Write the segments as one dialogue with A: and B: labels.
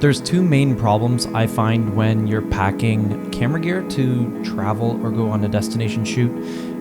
A: There's two main problems I find when you're packing camera gear to travel or go on a destination shoot.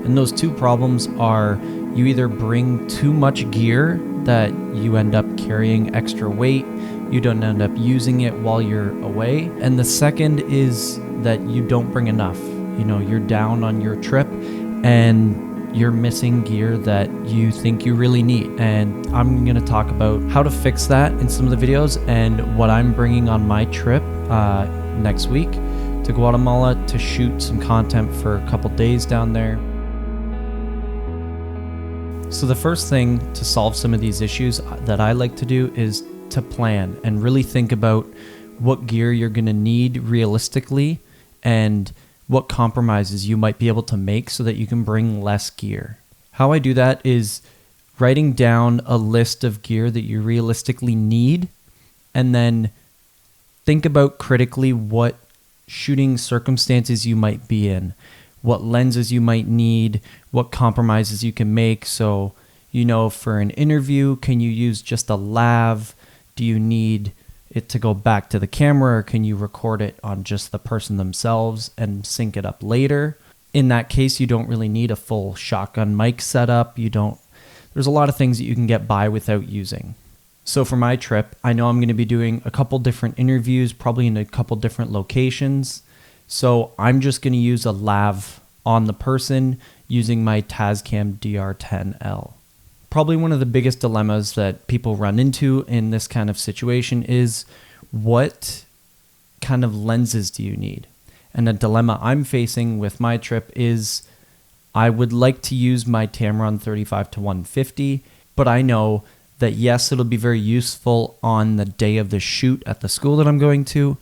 A: And those two problems are you either bring too much gear that you end up carrying extra weight, you don't end up using it while you're away. And the second is that you don't bring enough. You know, you're down on your trip and you're missing gear that you think you really need. And I'm gonna talk about how to fix that in some of the videos and what I'm bringing on my trip next week to Guatemala to shoot some content for a couple days down there. So the first thing to solve some of these issues that I like to do is to plan and really think about what gear you're gonna need realistically and what compromises you might be able to make so that you can bring less gear. How I do that is writing down a list of gear that you realistically need and then think about critically what shooting circumstances you might be in, what lenses you might need, what compromises you can make. So, you know, for an interview, can you use just a lav? Do you need it to go back to the camera, or can you record it on just the person themselves and sync it up later? In that case, you don't really need a full shotgun mic setup. There's a lot of things that you can get by without using. So for my trip, I know I'm going to be doing a couple different interviews, probably in a couple different locations. So I'm just going to use a lav on the person using my Tascam DR-10L. Probably one of the biggest dilemmas that people run into in this kind of situation is what kind of lenses do you need? And a dilemma I'm facing with my trip is I would like to use my Tamron 35-150, but I know that yes, it'll be very useful on the day of the shoot at the school that I'm going to,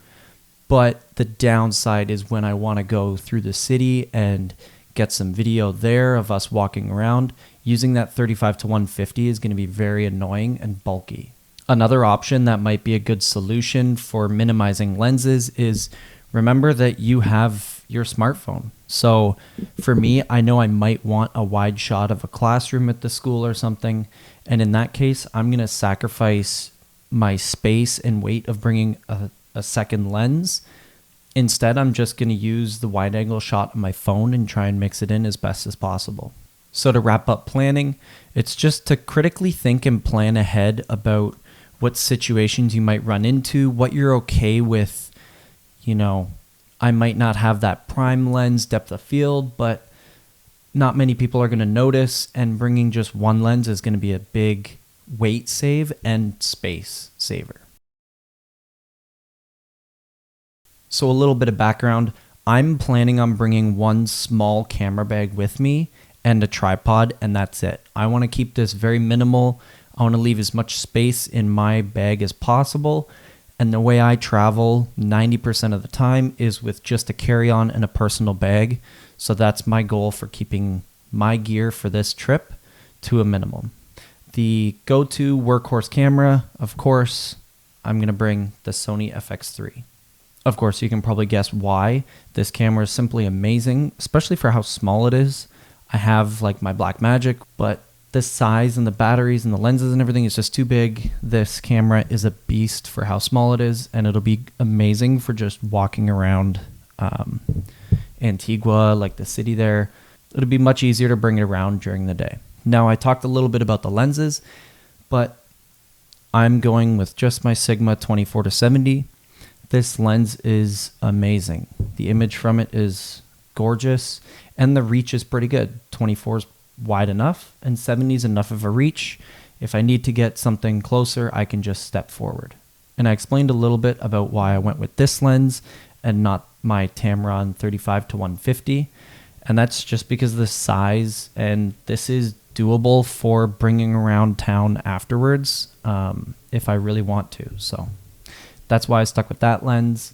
A: but the downside is when I want to go through the city and get some video there of us walking around, using that 35-150 is going to be very annoying and bulky. Another option that might be a good solution for minimizing lenses is remember that you have your smartphone. So for me, I know I might want a wide shot of a classroom at the school or something. And in that case, I'm going to sacrifice my space and weight of bringing a second lens. Instead, I'm just going to use the wide angle shot of my phone and try and mix it in as best as possible. So to wrap up planning, it's just to critically think and plan ahead about what situations you might run into, what you're okay with. You know, I might not have that prime lens depth of field, but not many people are going to notice, and bringing just one lens is going to be a big weight save and space saver. So a little bit of background, I'm planning on bringing one small camera bag with me and a tripod, and that's it. I want to keep this very minimal. I want to leave as much space in my bag as possible. And the way I travel 90% of the time is with just a carry-on and a personal bag. So that's my goal for keeping my gear for this trip to a minimum. The go-to workhorse camera, of course, I'm going to bring the Sony Fx3. Of course, you can probably guess why. This camera is simply amazing, especially for how small it is. I have like my Blackmagic, but the size and the batteries and the lenses and everything is just too big. This camera is a beast for how small it is, and it'll be amazing for just walking around Antigua, like the city there. It'll be much easier to bring it around during the day. Now, I talked a little bit about the lenses, but I'm going with just my Sigma 24-70. This lens is amazing. The image from it is gorgeous, and the reach is pretty good. 24 is wide enough, and 70 is enough of a reach. If I need to get something closer, I can just step forward. And I explained a little bit about why I went with this lens and not my Tamron 35-150. And that's just because of the size, and this is doable for bringing around town afterwards if I really want to. So that's why I stuck with that lens.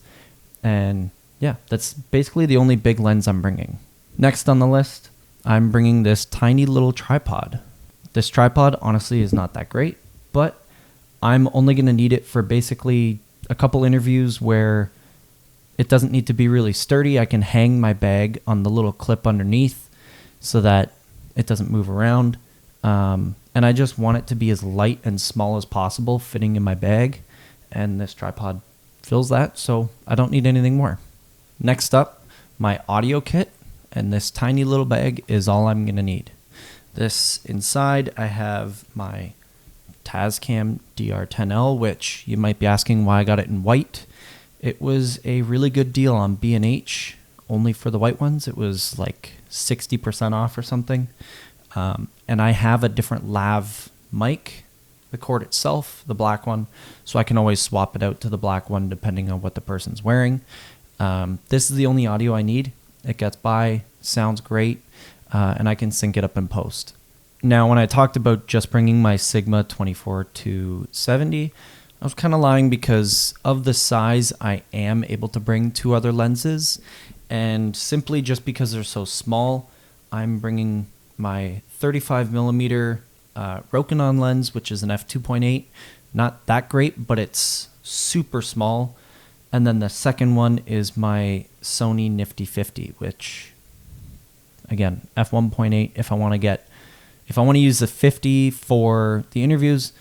A: And yeah, that's basically the only big lens I'm bringing. Next on the list, I'm bringing this tiny little tripod. This tripod honestly is not that great, but I'm only going to need it for basically a couple interviews where it doesn't need to be really sturdy. I can hang my bag on the little clip underneath so that it doesn't move around. And I just want it to be as light and small as possible fitting in my bag. And this tripod fills that, so I don't need anything more. Next up, my audio kit, and this tiny little bag is all I'm going to need. This inside, I have my Tascam DR-10L, which you might be asking why I got it in white. It was a really good deal on B&H, only for the white ones. It was like 60% off or something. And I have a different lav mic, the cord itself, the black one, so I can always swap it out to the black one depending on what the person's wearing. This is the only audio I need. It gets by, sounds great, and I can sync it up in post. Now, when I talked about just bringing my Sigma 24-70, I was kind of lying because of the size, I am able to bring 2 other lenses, and simply just because they're so small, I'm bringing my 35mm Rokinon lens, which is an f2.8. Not that great, but it's super small. And then the second one is my Sony Nifty 50, which, again, f1.8. If I want to use the 50 for the interviews,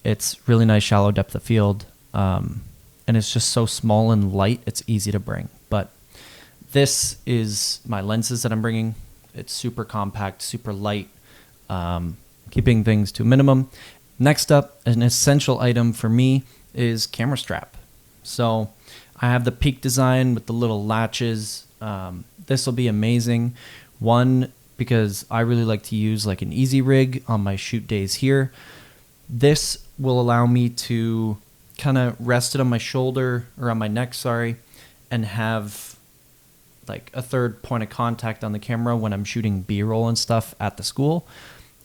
A: it's really nice shallow depth of field, and it's just so small and light, it's easy to bring. But this is my lenses that I'm bringing. It's super compact, super light, keeping things to a minimum. Next up, an essential item for me is camera strap. So I have the Peak design with the little latches. This will be amazing. One, because I really like to use like an easy rig on my shoot days here. This will allow me to kind of rest it on my shoulder, or on my neck, sorry, and have like a third point of contact on the camera when I'm shooting B-roll and stuff at the school.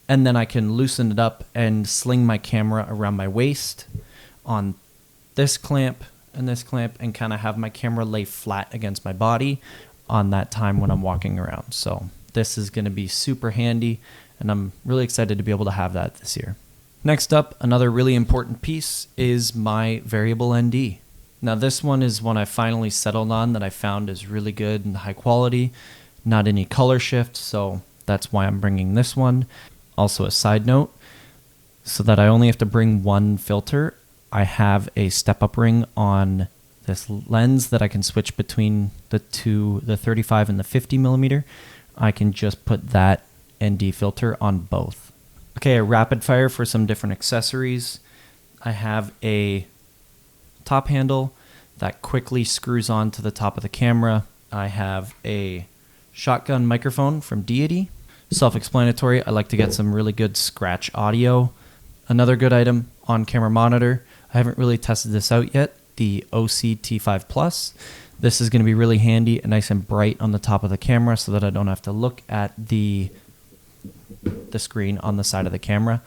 A: And then I can loosen it up and sling my camera around my waist on this clamp and kind of have my camera lay flat against my body on that time when I'm walking around. So this is going to be super handy, and I'm really excited to be able to have that this year. Next up, another really important piece is my variable ND. Now this one is one I finally settled on that I found is really good and high quality, not any color shift, so that's why I'm bringing this one. Also a side note, so that I only have to bring one filter, I have a step-up ring on this lens that I can switch between the 35 and the 50mm. I can just put that ND filter on both. Okay, a rapid fire for some different accessories. I have a top handle that quickly screws on to the top of the camera. I have a shotgun microphone from Deity. Self-explanatory, I like to get some really good scratch audio. Another good item, on-camera monitor. I haven't really tested this out yet, the Osee T5 Plus. This is going to be really handy and nice and bright on the top of the camera so that I don't have to look at the screen on the side of the camera.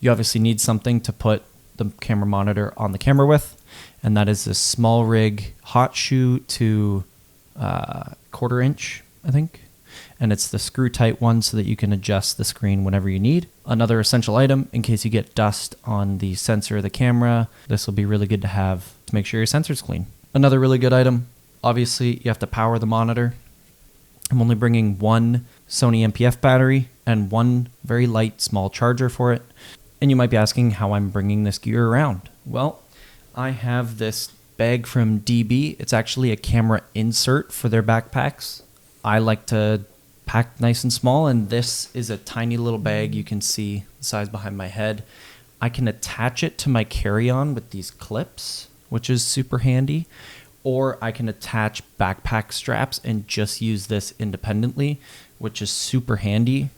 A: You obviously need something to put the camera monitor on the camera with, and that is this SmallRig hot shoe to 1/4 inch, I think. And it's the screw tight one so that you can adjust the screen whenever you need. Another essential item in case you get dust on the sensor of the camera. This will be really good to have to make sure your sensor's clean. Another really good item, obviously you have to power the monitor. I'm only bringing one Sony MPF battery and one very light small charger for it. And you might be asking how I'm bringing this gear around. Well, I have this bag from DB. It's actually a camera insert for their backpacks. I like to pack nice and small, and this is a tiny little bag. You can see the size behind my head. I can attach it to my carry-on with these clips, which is super handy, or I can attach backpack straps and just use this independently, which is super handy.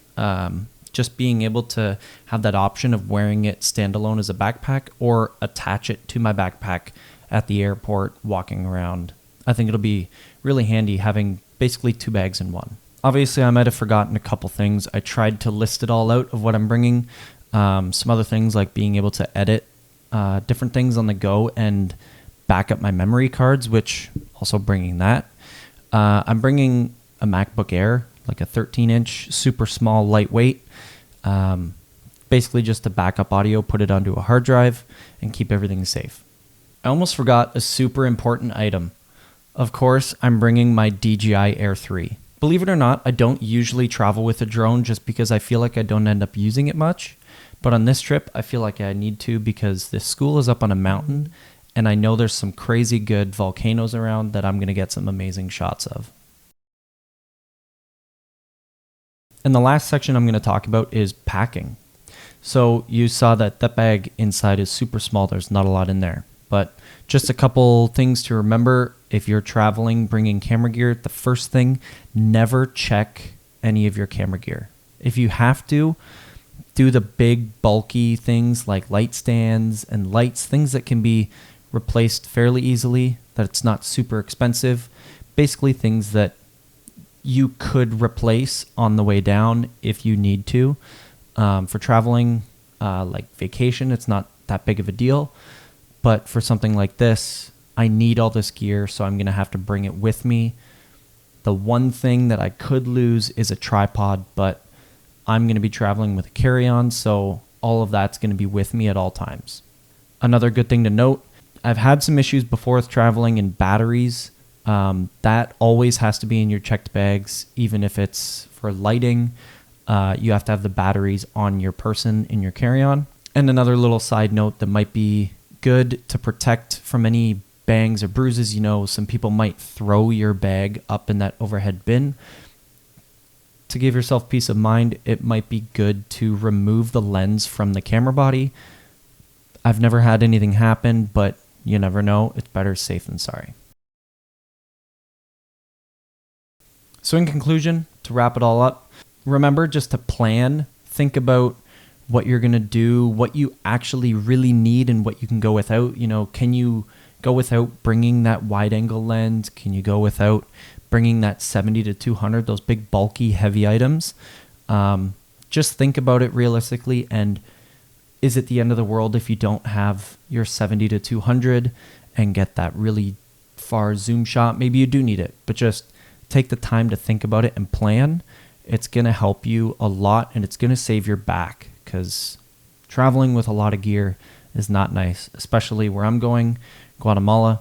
A: Just being able to have that option of wearing it standalone as a backpack or attach it to my backpack at the airport walking around. I think it'll be really handy having basically 2 bags in one. Obviously, I might have forgotten a couple things. I tried to list it all out of what I'm bringing. Some other things like being able to edit different things on the go and back up my memory cards, which also bringing that. I'm bringing a MacBook Air, like a 13-inch, super small, lightweight. Basically just to back up audio, put it onto a hard drive, and keep everything safe. I almost forgot a super important item. Of course, I'm bringing my DJI Air 3. Believe it or not, I don't usually travel with a drone just because I feel like I don't end up using it much. But on this trip, I feel like I need to because this school is up on a mountain and I know there's some crazy good volcanoes around that I'm going to get some amazing shots of. And the last section I'm going to talk about is packing. So you saw that bag inside is super small. There's not a lot in there, but just a couple things to remember if you're traveling, bringing camera gear. The first thing, never check any of your camera gear. If you have to, do the big bulky things like light stands and lights, things that can be replaced fairly easily, that it's not super expensive. Basically things that you could replace on the way down if you need to. For traveling, like vacation, it's not that big of a deal. But for something like this, I need all this gear, so I'm going to have to bring it with me. The one thing that I could lose is a tripod, but I'm going to be traveling with a carry-on, so all of that's going to be with me at all times. Another good thing to note, I've had some issues before with traveling in batteries. That always has to be in your checked bags, even if it's for lighting. You have to have the batteries on your person in your carry-on. And another little side note that might be good to protect from any bangs or bruises. You know, some people might throw your bag up in that overhead bin. To give yourself peace of mind, it might be good to remove the lens from the camera body. I've never had anything happen, but you never know. It's better safe than sorry. So in conclusion, to wrap it all up, remember just to plan, think about what you're going to do, what you actually really need and what you can go without. You know, can you go without bringing that wide angle lens? Can you go without bringing that 70 to 200, those big bulky heavy items? Just think about it realistically, and is it the end of the world if you don't have your 70 to 200 and get that really far zoom shot? Maybe you do need it, but just take the time to think about it and plan. It's going to help you a lot, and it's going to save your back, because traveling with a lot of gear is not nice, especially where I'm going, Guatemala.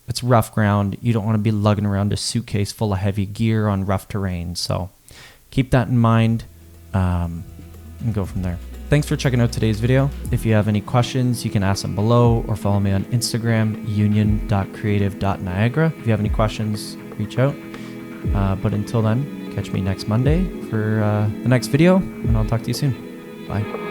A: It's rough ground. You don't want to be lugging around a suitcase full of heavy gear on rough terrain. So keep that in mind and go from there. Thanks for checking out today's video. If you have any questions, you can ask them below or follow me on Instagram, union.creative.niagara. If you have any questions, reach out. But until then, catch me next Monday for the next video, and I'll talk to you soon. Bye.